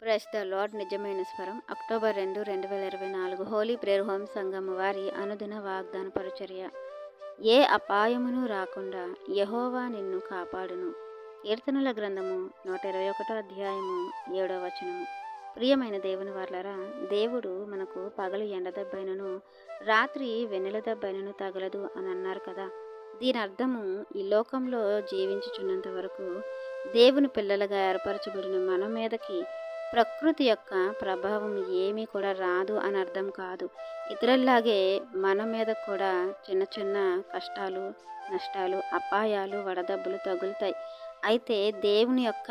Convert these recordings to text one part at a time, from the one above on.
Press the lord నిజమైన స్వరం October 2, 2024 Holi prayer home సంఘం వారి అనుదిన వాగ్దాన పరిచర్య. ఏ అపాయమును రాకుండా యెహోవా నిన్ను కాపాడును. కీర్తనల గ్రంథము 121 అధ్యాయము 7వ వచనము. ప్రియమైన దేవుని వారలారా, దేవుడు మనకు పగలు ఎండ దెబ్బైనను రాత్రి వెన్నెల దెబ్బైనను తగలదు అని అన్నారు కదా. దీని అర్థము, ఈ లోకంలో జీవించుచున్నంత వరకు దేవుని పిల్లలుగా ఏర్పరచబడిన మన మీదకి ప్రకృతి యొక్క ప్రభావం ఏమీ కూడా రాదు అని అర్థం కాదు. ఇతరుల్లాగే మన మీద కూడా చిన్న చిన్న కష్టాలు, నష్టాలు, అపాయాలు, వడదెబ్బలు తగులుతాయి. అయితే దేవుని యొక్క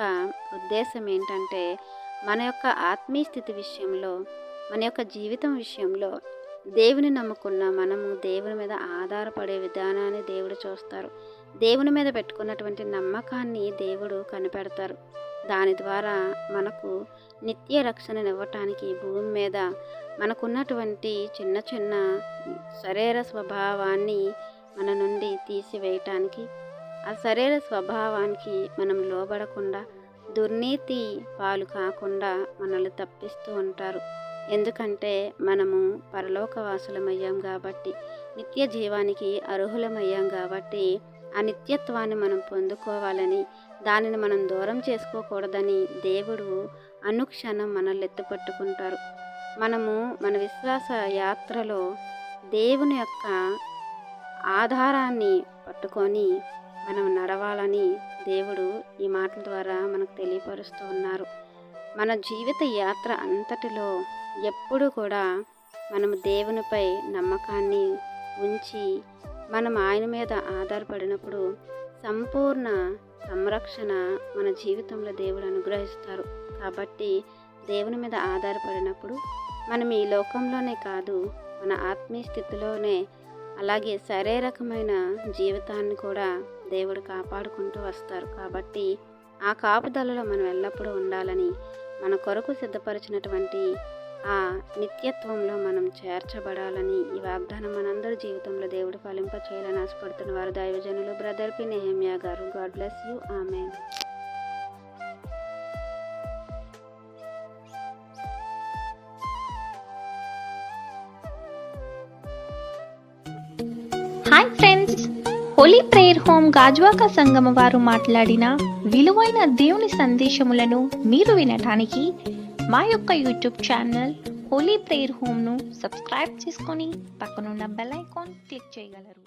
ఉద్దేశం ఏంటంటే, మన యొక్క ఆత్మీయ స్థితి విషయంలో, మన యొక్క జీవితం విషయంలో దేవుని నమ్ముకున్న మనము దేవుని మీద ఆధారపడే విధానాన్ని దేవుడు చూస్తారు. దేవుని మీద పెట్టుకున్నటువంటి నమ్మకాన్ని దేవుడు కనిపెడతారు. దాని ద్వారా మనకు నిత్య రక్షణనివ్వటానికి భూమి మీద మనకున్నటువంటి చిన్న చిన్న శరీర స్వభావాన్ని మన నుండి తీసివేయటానికి, ఆ శరీర స్వభావానికి మనం లోబడకుండా దుర్నీతి పాలు కాకుండా మనల్ని తప్పిస్తూ ఉంటారు. ఎందుకంటే మనము పరలోకవాసులమయ్యాం కాబట్టి, నిత్య జీవానికి అర్హులమయ్యాం కాబట్టి, ఆ నిత్యత్వాన్ని మనం పొందుకోవాలని, దానిని మనం దూరం చేసుకోకూడదని దేవుడు అనుక్షణం మనల్ని ఎత్తుపట్టుకుంటారు. మనము మన విశ్వాస యాత్రలో దేవుని యొక్క ఆధారాన్ని పట్టుకొని మనం నడవాలని దేవుడు ఈ మాటల ద్వారా మనకు తెలియపరుస్తూ ఉన్నారు. మన జీవిత యాత్ర అంతటిలో ఎప్పుడు కూడా మనము దేవునిపై నమ్మకాన్ని ఉంచి మనం ఆయన మీద ఆధారపడినప్పుడు సంపూర్ణ సంరక్షణ మన జీవితంలో దేవుడు అనుగ్రహిస్తారు. కాబట్టి దేవుని మీద ఆధారపడినప్పుడు మనం ఈ లోకంలోనే కాదు, మన ఆత్మీయ స్థితిలోనే, అలాగే శారీరకమైన జీవితాన్ని కూడా దేవుడు కాపాడుకుంటూ వస్తారు. కాబట్టి ఆ కాపుదలలో మనం ఎల్లప్పుడూ ఉండాలని, మన కొరకు సిద్ధపరిచినటువంటి ఆ నిత్యత్వంలో మనం చేర్చబడాలని ఈ వాగ్దానం మనందరి జీవితంలో దేవుడు ఫలింప చేయాలని ఆశపడుతున్న వారు దైవజనులు బ్రదర్ పి నెహెమ్యా గారు. God bless you. Amen. Hi friends, Holi prayer home Gajuwaka సంఘం వారు మాట్లాడిన విలువైన దేవుని సందేశములను మీరు వినటానికి మా యొక్క యూట్యూబ్ ఛానల్ హోలీ ప్రేయర్ హోమ్ను సబ్స్క్రైబ్ చేసుకొని పక్కనున్న బెల్ ఐకాన్ క్లిక్ చేయగలరు.